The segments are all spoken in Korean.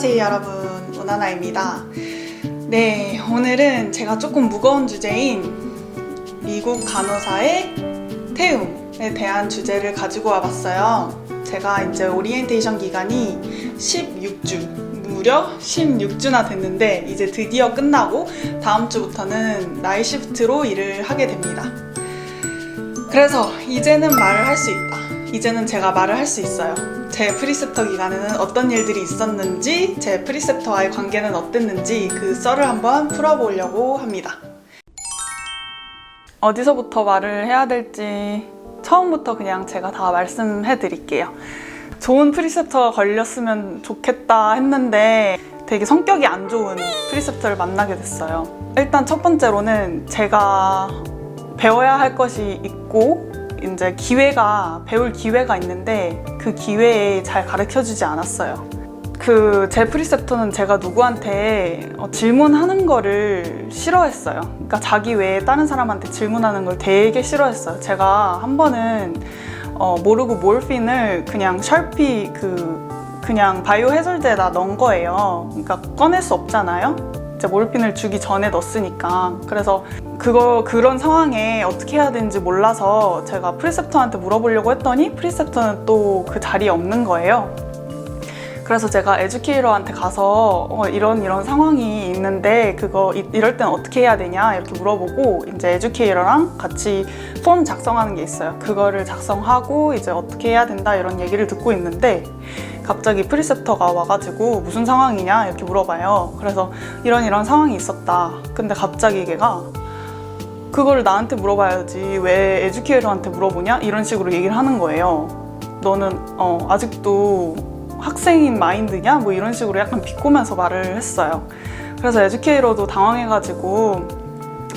안녕하세요 여러분, 오나나입니다. 네, 오늘은 제가 조금 무거운 주제인 미국 간호사의 태움에 대한 주제를 가지고 와봤어요. 제가 이제 오리엔테이션 기간이 16주, 무려 16주나 됐는데 이제 드디어 끝나고 다음 주부터는 나이 시프트로 일을 하게 됩니다. 그래서 이제는 말을 할 수 있다. 이제는 제가 말을 할 수 있어요. 제 프리셉터 기간에는 어떤 일들이 있었는지, 제 프리셉터와의 관계는 어땠는지 그 썰을 한번 풀어보려고 합니다. 어디서부터 말을 해야 될지 처음부터 그냥 제가 다 말씀해 드릴게요. 좋은 프리셉터가 걸렸으면 좋겠다 했는데 되게 성격이 안 좋은 프리셉터를 만나게 됐어요. 일단 첫 번째로는 제가 배워야 할 것이 있고 이제 배울 기회가 있는데 그 기회에 잘 가르쳐주지 않았어요. 제 프리셉터는 제가 누구한테 질문하는 거를 싫어했어요. 그러니까 자기 외에 다른 사람한테 질문하는 걸 되게 싫어했어요. 제가 한 번은 모르고 몰핀을 그냥 셜피 그냥 바이오 해솔제에다 넣은 거예요. 그러니까 꺼낼 수 없잖아요. 이제 몰핀을 주기 전에 넣었으니까. 그래서 그런 상황에 어떻게 해야 되는지 몰라서 제가 프리셉터한테 물어보려고 했더니 프리셉터는 또 그 자리에 없는 거예요. 그래서 제가 에듀케이터한테 가서 이런 상황이 있는데 이럴 땐 어떻게 해야 되냐 이렇게 물어보고 이제 에듀케이터랑 같이 폼 작성하는 게 있어요. 그거를 작성하고 이제 어떻게 해야 된다 이런 얘기를 듣고 있는데 갑자기 프리셉터가 와가지고 무슨 상황이냐 이렇게 물어봐요. 그래서 이런 상황이 있었다. 근데 갑자기 걔가 그거를 나한테 물어봐야지 왜 에듀케이터한테 물어보냐 이런 식으로 얘기를 하는 거예요. 너는 아직도 학생인 마인드냐? 뭐 이런 식으로 약간 비꼬면서 말을 했어요. 그래서 에듀케이터도 당황해가지고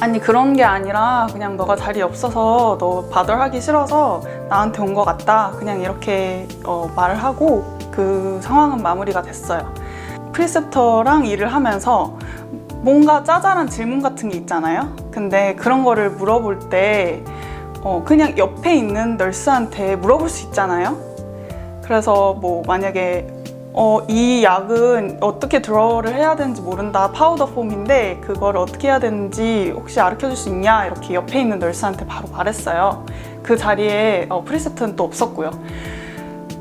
아니 그런 게 아니라 그냥 너가 자리 없어서 너 바들하기 싫어서 나한테 온 것 같다. 그냥 이렇게 말을 하고 그 상황은 마무리가 됐어요. 프리셉터랑 일을 하면서 뭔가 짜잘한 질문 같은 게 있잖아요. 근데 그런 거를 물어볼 때 그냥 옆에 있는 널스한테 물어볼 수 있잖아요. 그래서 뭐 만약에 이 약은 어떻게 드로우를 해야 되는지 모른다, 파우더 폼인데 그걸 어떻게 해야 되는지 혹시 가르쳐줄 수 있냐 이렇게 옆에 있는 널스한테 바로 말했어요. 그 자리에 프리셉터는 또 없었고요.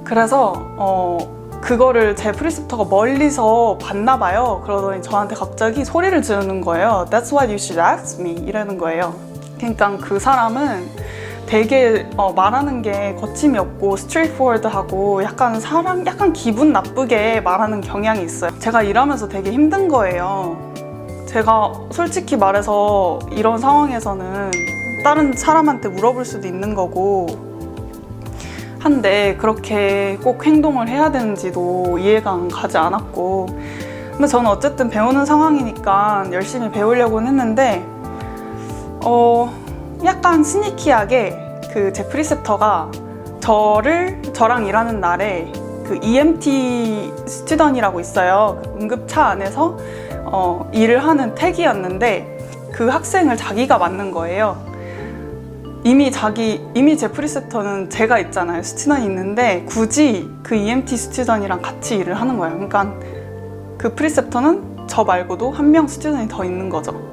그래서 그거를 제 프리셉터가 멀리서 봤나 봐요. 그러더니 저한테 갑자기 소리를 지르는 거예요. That's what you should ask me 이러는 거예요. 그러니까 그 사람은 되게 말하는 게 거침이 없고 straightforward하고 약간 기분 나쁘게 말하는 경향이 있어요. 제가 일하면서 되게 힘든 거예요. 제가 솔직히 말해서 이런 상황에서는 다른 사람한테 물어볼 수도 있는 거고 한데 그렇게 꼭 행동을 해야 되는지도 이해가 가지 않았고 근데 저는 어쨌든 배우는 상황이니까 열심히 배우려고는 했는데 약간 스니키하게 제 프리셉터가 저랑 일하는 날에 EMT 스튜던이라고 있어요. 응급차 안에서 일을 하는 택이었는데 그 학생을 자기가 맡는 거예요. 이미 제 프리셉터는 제가 있잖아요. 스튜던이 있는데 굳이 그 EMT 스튜던이랑 같이 일을 하는 거예요. 그러니까 그 프리셉터는 저 말고도 한 명 스튜던이 더 있는 거죠.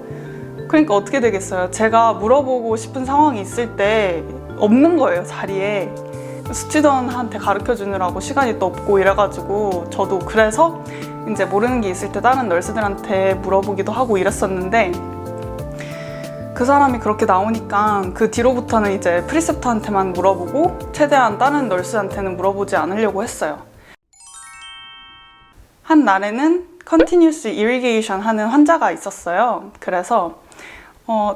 그러니까 어떻게 되겠어요? 제가 물어보고 싶은 상황이 있을 때 없는 거예요, 자리에. 스튜던한테 가르쳐 주느라고 시간이 또 없고 이래가지고 저도 그래서 이제 모르는 게 있을 때 다른 널스들한테 물어보기도 하고 이랬었는데 그 사람이 그렇게 나오니까 그 뒤로부터는 이제 프리셉터한테만 물어보고 최대한 다른 널스한테는 물어보지 않으려고 했어요. 한 날에는 Continuous Irrigation 하는 환자가 있었어요. 그래서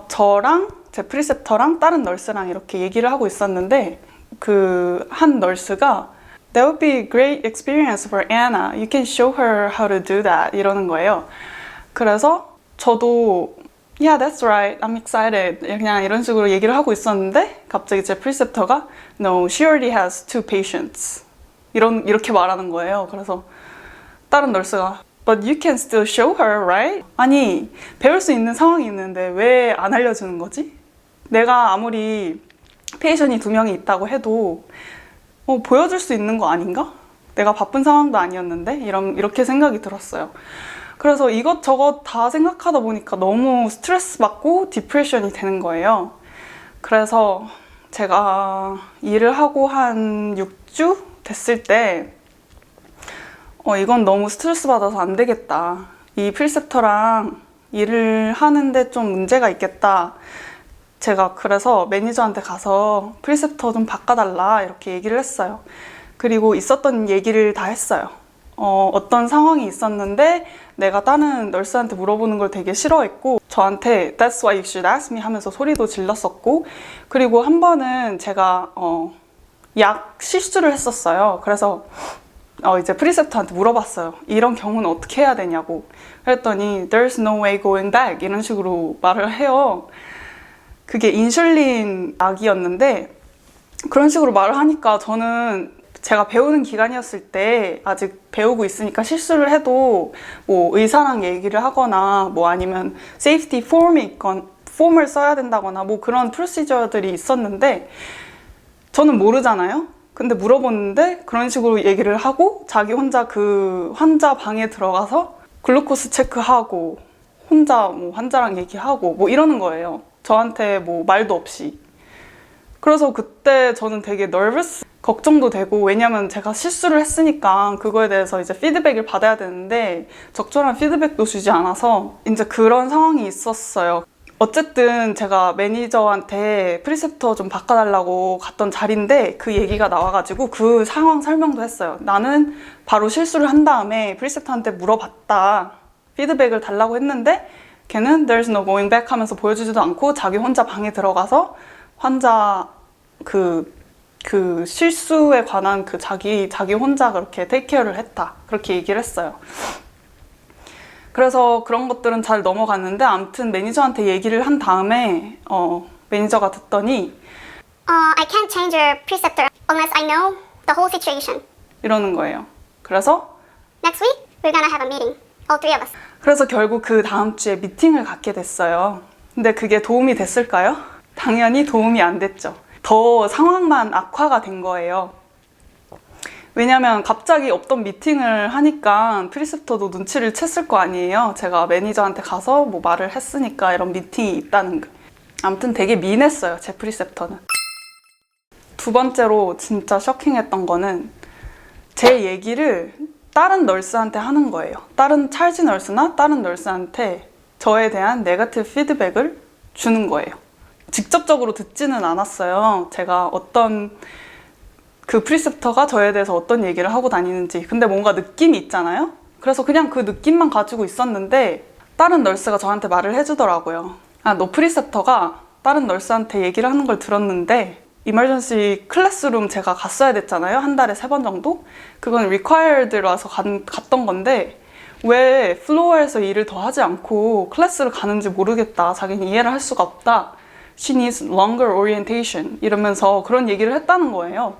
저랑 제 프리셉터랑 다른 널스랑 이렇게 얘기를 하고 있었는데 그 한 널스가 That would be a great experience for Anna. You can show her how to do that. 이러는 거예요. 그래서 저도 Yeah, that's right. I'm excited. 그냥 이런 식으로 얘기를 하고 있었는데 갑자기 제 프리셉터가 No, she already has 2 patients. 이렇게 말하는 거예요. 그래서 다른 널스가 But you can still show her, right? 아니, 배울 수 있는 상황이 있는데 왜 안 알려주는 거지? 내가 아무리 페이션이 2명이 있다고 해도 보여줄 수 있는 거 아닌가? 내가 바쁜 상황도 아니었는데 이렇게 생각이 들었어요. 그래서 이것저것 다 생각하다 보니까 너무 스트레스 받고 디프레션이 되는 거예요. 그래서 제가 일을 하고 한 6주 됐을 때 이건 너무 스트레스 받아서 안 되겠다. 이 프리셉터랑 일을 하는데 좀 문제가 있겠다. 제가 그래서 매니저한테 가서 프리셉터 좀 바꿔달라 이렇게 얘기를 했어요. 그리고 있었던 얘기를 다 했어요. 어떤 상황이 있었는데 내가 다른 널스한테 물어보는 걸 되게 싫어했고 저한테 That's why you should ask me 하면서 소리도 질렀었고 그리고 한 번은 제가 약 실수를 했었어요. 그래서 이제 프리셉터한테 물어봤어요. 이런 경우는 어떻게 해야 되냐고. 그랬더니 There's no way going back 이런 식으로 말을 해요. 그게 인슐린 약이었는데 그런 식으로 말을 하니까 저는 제가 배우는 기간이었을 때 아직 배우고 있으니까 실수를 해도 뭐 의사랑 얘기를 하거나 뭐 아니면 세이프티 폼을 써야 된다거나 뭐 그런 프로시저들이 있었는데 저는 모르잖아요. 근데 물어봤는데 그런 식으로 얘기를 하고 자기 혼자 그 환자 방에 들어가서 글루코스 체크하고 혼자 뭐 환자랑 얘기하고 뭐 이러는 거예요. 저한테 뭐 말도 없이. 그래서 그때 저는 되게 nervous, 걱정도 되고 왜냐면 제가 실수를 했으니까 그거에 대해서 이제 피드백을 받아야 되는데 적절한 피드백도 주지 않아서 이제 그런 상황이 있었어요. 어쨌든 제가 매니저한테 프리셉터 좀 바꿔달라고 갔던 자리인데 그 얘기가 나와가지고 그 상황 설명도 했어요. 나는 바로 실수를 한 다음에 프리셉터한테 물어봤다. 피드백을 달라고 했는데 걔는 There's no going back 하면서 보여주지도 않고 자기 혼자 방에 들어가서 환자 그 실수에 관한 그 자기 혼자 그렇게 테이크케어를 했다. 그렇게 얘기를 했어요. 그래서 그런 것들은 잘 넘어갔는데 아무튼 매니저한테 얘기를 한 다음에 매니저가 듣더니 I can't change your preceptor unless I know the whole situation. 이러는 거예요. 그래서 Next week, we're gonna have a meeting, all three of us. 그래서 결국 그 다음 주에 미팅을 갖게 됐어요. 근데 그게 도움이 됐을까요? 당연히 도움이 안 됐죠. 더 상황만 악화가 된 거예요. 왜냐면 갑자기 없던 미팅을 하니까 프리셉터도 눈치를 챘을 거 아니에요. 제가 매니저한테 가서 뭐 말을 했으니까 이런 미팅이 있다는 거. 아무튼 되게 민했어요, 제 프리셉터는. 두 번째로 진짜 쇼킹했던 거는 제 얘기를 다른 널스한테 하는 거예요. 다른 찰지 널스나 다른 널스한테 저에 대한 네거티브 피드백을 주는 거예요. 직접적으로 듣지는 않았어요. 제가 어떤 그 프리셉터가 저에 대해서 어떤 얘기를 하고 다니는지. 근데 뭔가 느낌이 있잖아요. 그래서 그냥 그 느낌만 가지고 있었는데 다른 널스가 저한테 말을 해주더라고요. 너 프리셉터가 다른 널스한테 얘기를 하는 걸 들었는데 이머전시 클래스룸 제가 갔어야 됐잖아요. 한 달에 3번 정도? 그건 required라서 갔던 건데 왜 플로어에서 일을 더 하지 않고 클래스를 가는지 모르겠다. 자기는 이해를 할 수가 없다. She needs longer orientation 이러면서 그런 얘기를 했다는 거예요.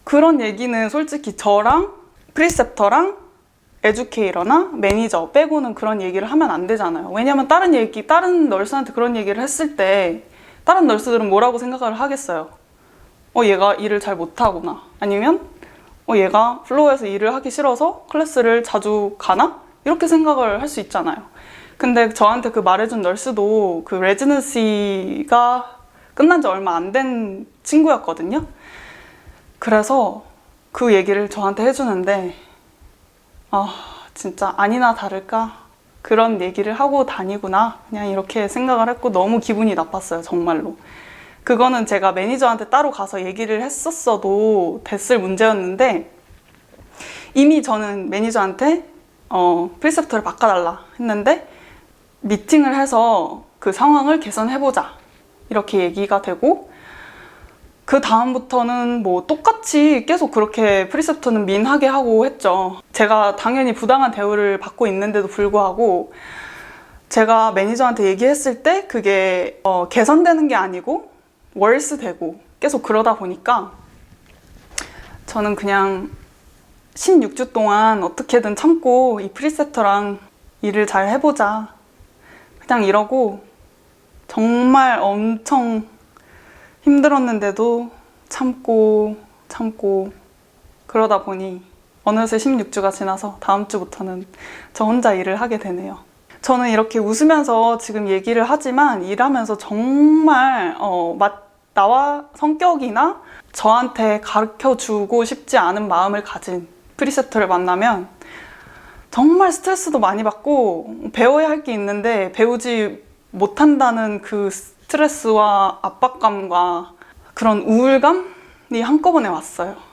그런 얘기는 솔직히 저랑 프리셉터랑 에듀케이터나 매니저 빼고는 그런 얘기를 하면 안 되잖아요. 왜냐면 다른 널스한테 그런 얘기를 했을 때 다른 널스들은 뭐라고 생각을 하겠어요. 얘가 일을 잘 못하구나. 아니면 얘가 플로어에서 일을 하기 싫어서 클래스를 자주 가나? 이렇게 생각을 할 수 있잖아요. 근데 저한테 그 말해준 널스도 그 레지던시가 끝난 지 얼마 안 된 친구였거든요. 그래서 그 얘기를 저한테 해주는데 진짜 아니나 다를까 그런 얘기를 하고 다니구나 그냥 이렇게 생각을 했고 너무 기분이 나빴어요. 정말로. 그거는 제가 매니저한테 따로 가서 얘기를 했었어도 됐을 문제였는데 이미 저는 매니저한테 프리셉터를 바꿔달라 했는데 미팅을 해서 그 상황을 개선해보자 이렇게 얘기가 되고 그 다음부터는 뭐 똑같이 계속 그렇게 프리셉터는 민하게 하고 했죠. 제가 당연히 부당한 대우를 받고 있는데도 불구하고 제가 매니저한테 얘기했을 때 그게 개선되는 게 아니고 월스 되고 계속 그러다 보니까 저는 그냥 16주 동안 어떻게든 참고 이 프리셉터랑 일을 잘 해보자 그냥 이러고 정말 엄청 힘들었는데도 참고 그러다 보니 어느새 16주가 지나서 다음 주부터는 저 혼자 일을 하게 되네요. 저는 이렇게 웃으면서 지금 얘기를 하지만 일하면서 정말 나와 성격이나 저한테 가르쳐주고 싶지 않은 마음을 가진 프리셉터를 만나면 정말 스트레스도 많이 받고 배워야 할 게 있는데 배우지 못한다는 그 스트레스와 압박감과 그런 우울감이 한꺼번에 왔어요.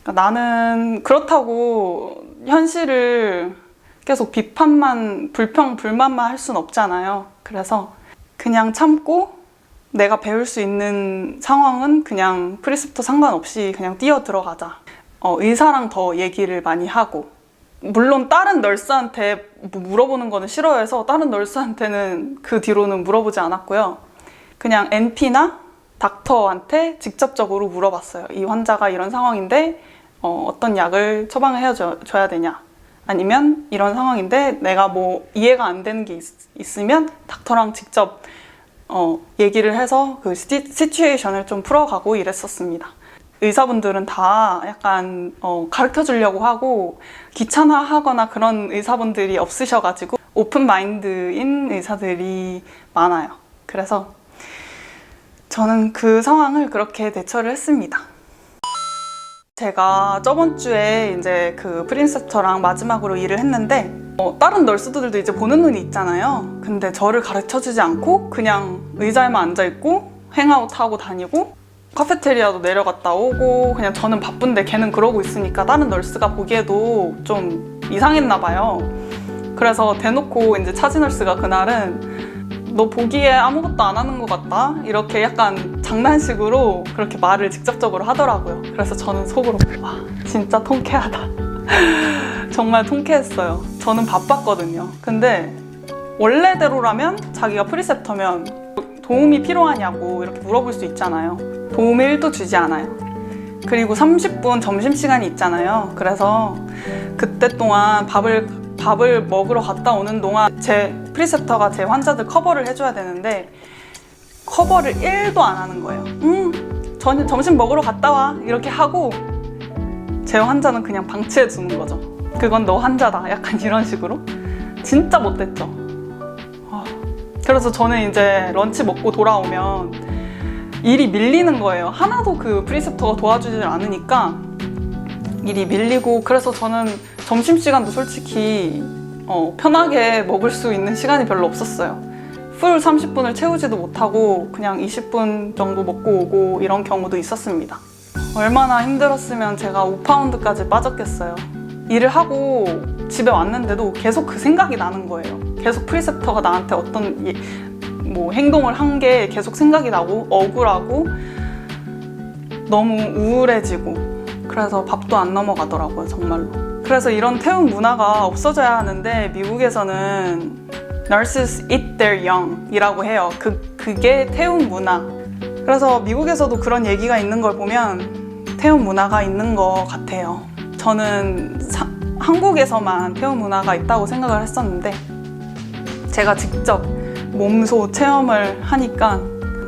그러니까 나는 그렇다고 현실을 계속 비판만, 불평불만만 할 순 없잖아요. 그래서 그냥 참고 내가 배울 수 있는 상황은 그냥 프리셉터 상관없이 그냥 뛰어 들어가자. 의사랑 더 얘기를 많이 하고, 물론 다른 널스한테 뭐 물어보는 거는 싫어해서 다른 널스한테는 그 뒤로는 물어보지 않았고요. 그냥 NP나 닥터한테 직접적으로 물어봤어요. 이 환자가 이런 상황인데 어떤 약을 처방을 해줘야 되냐, 아니면 이런 상황인데 내가 뭐 이해가 안 되는 게 있으면 닥터랑 직접 얘기를 해서 그 시츄에이션을 좀 풀어가고 이랬었습니다. 의사분들은 다 약간 가르쳐 주려고 하고 귀찮아하거나 그런 의사분들이 없으셔가지고 오픈 마인드인 의사들이 많아요. 그래서 저는 그 상황을 그렇게 대처를 했습니다. 제가 저번 주에 이제 그 프린셉터랑 마지막으로 일을 했는데 다른 널스들도 이제 보는 눈이 있잖아요. 근데 저를 가르쳐 주지 않고 그냥 의자에만 앉아있고 행아웃하고 다니고 카페테리아도 내려갔다 오고, 그냥 저는 바쁜데 걔는 그러고 있으니까 다른 널스가 보기에도 좀 이상했나 봐요. 그래서 대놓고 이제 차지 널스가 그날은 너 보기에 아무것도 안 하는 것 같다? 이렇게 약간 장난식으로 그렇게 말을 직접적으로 하더라고요. 그래서 저는 속으로 와, 진짜 통쾌하다. 정말 통쾌했어요. 저는 바빴거든요. 근데 원래대로라면 자기가 프리셉터면 도움이 필요하냐고 이렇게 물어볼 수 있잖아요. 도움을 1도 주지 않아요. 그리고 30분 점심시간이 있잖아요. 그래서 그때 동안 밥을 먹으러 갔다 오는 동안 제 프리셉터가 제 환자들 커버를 해줘야 되는데 커버를 1도 안 하는 거예요. 점심 먹으러 갔다 와 이렇게 하고 제 환자는 그냥 방치해 두는 거죠. 그건 너 환자다 약간 이런 식으로. 진짜 못됐죠. 그래서 저는 이제 런치 먹고 돌아오면 일이 밀리는 거예요. 하나도 그 프리셉터가 도와주질 않으니까 일이 밀리고, 그래서 저는 점심시간도 솔직히 편하게 먹을 수 있는 시간이 별로 없었어요. 풀 30분을 채우지도 못하고 그냥 20분 정도 먹고 오고 이런 경우도 있었습니다. 얼마나 힘들었으면 제가 5파운드까지 빠졌겠어요. 일을 하고 집에 왔는데도 계속 그 생각이 나는 거예요. 계속 프리셉터가 나한테 어떤 뭐 행동을 한 게 계속 생각이 나고 억울하고 너무 우울해지고, 그래서 밥도 안 넘어가더라고요, 정말로. 그래서 이런 태움 문화가 없어져야 하는데 미국에서는 Nurses eat their young 이라고 해요. 그게 태움 문화. 그래서 미국에서도 그런 얘기가 있는 걸 보면 태움 문화가 있는 것 같아요. 저는 한국에서만 태움 문화가 있다고 생각을 했었는데 제가 직접 몸소 체험을 하니까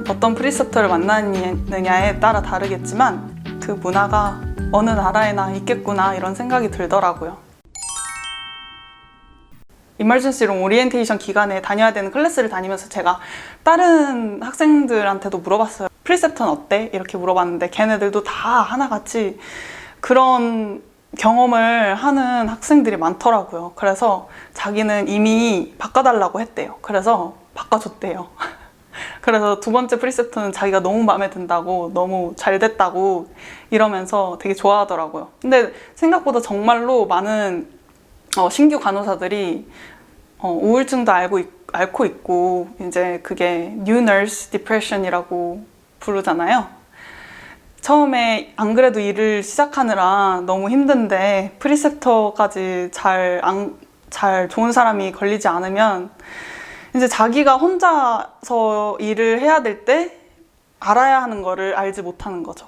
어떤 프리셉터를 만나느냐에 따라 다르겠지만 그 문화가 어느 나라에나 있겠구나 이런 생각이 들더라고요. 이머전시 룸 오리엔테이션 기간에 다녀야 되는 클래스를 다니면서 제가 다른 학생들한테도 물어봤어요. 프리셉터는 어때? 이렇게 물어봤는데 걔네들도 다 하나같이 그런 경험을 하는 학생들이 많더라고요. 그래서 자기는 이미 바꿔달라고 했대요. 그래서 바꿔줬대요. 그래서 두 번째 프리셉터는 자기가 너무 마음에 든다고, 너무 잘 됐다고 이러면서 되게 좋아하더라고요. 근데 생각보다 정말로 많은 신규 간호사들이 우울증도 앓고 있고, 이제 그게 New Nurse Depression이라고 부르잖아요. 처음에 안 그래도 일을 시작하느라 너무 힘든데 프리셉터까지 잘 좋은 사람이 걸리지 않으면 이제 자기가 혼자서 일을 해야 될 때 알아야 하는 거를 알지 못하는 거죠.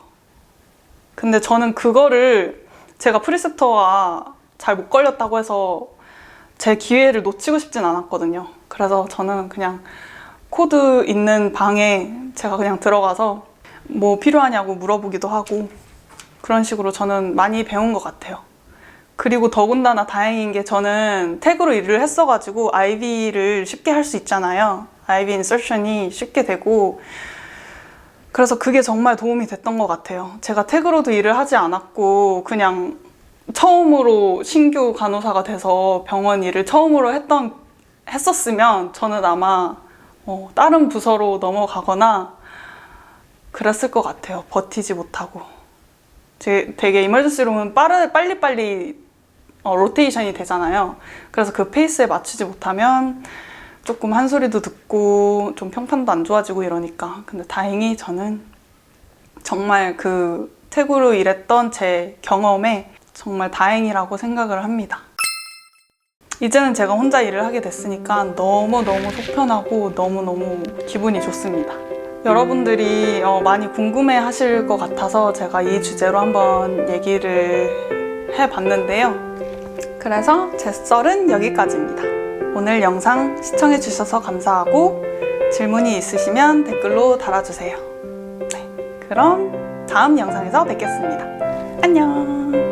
근데 저는 그거를 제가 프리셉터가 잘 못 걸렸다고 해서 제 기회를 놓치고 싶진 않았거든요. 그래서 저는 그냥 코드 있는 방에 제가 그냥 들어가서 뭐 필요하냐고 물어보기도 하고 그런 식으로 저는 많이 배운 것 같아요. 그리고 더군다나 다행인 게 저는 태그로 일을 했어가지고 IV를 쉽게 할 수 있잖아요. IV 인서션이 쉽게 되고 그래서 그게 정말 도움이 됐던 것 같아요. 제가 태그로도 일을 하지 않았고 그냥 처음으로 신규 간호사가 돼서 병원 일을 처음으로 했었으면 저는 아마 다른 부서로 넘어가거나 그랬을 것 같아요. 버티지 못하고. 되게 이머전시 룸은 빨리빨리 로테이션이 되잖아요. 그래서 그 페이스에 맞추지 못하면 조금 한 소리도 듣고 좀 평판도 안 좋아지고 이러니까. 근데 다행히 저는 정말 그 태구로 일했던 제 경험에 정말 다행이라고 생각을 합니다. 이제는 제가 혼자 일을 하게 됐으니까 너무너무 속편하고 너무너무 기분이 좋습니다. 여러분들이 많이 궁금해 하실 것 같아서 제가 이 주제로 한번 얘기를 해봤는데요. 그래서 제 썰은 여기까지입니다. 오늘 영상 시청해주셔서 감사하고 질문이 있으시면 댓글로 달아주세요. 네, 그럼 다음 영상에서 뵙겠습니다. 안녕!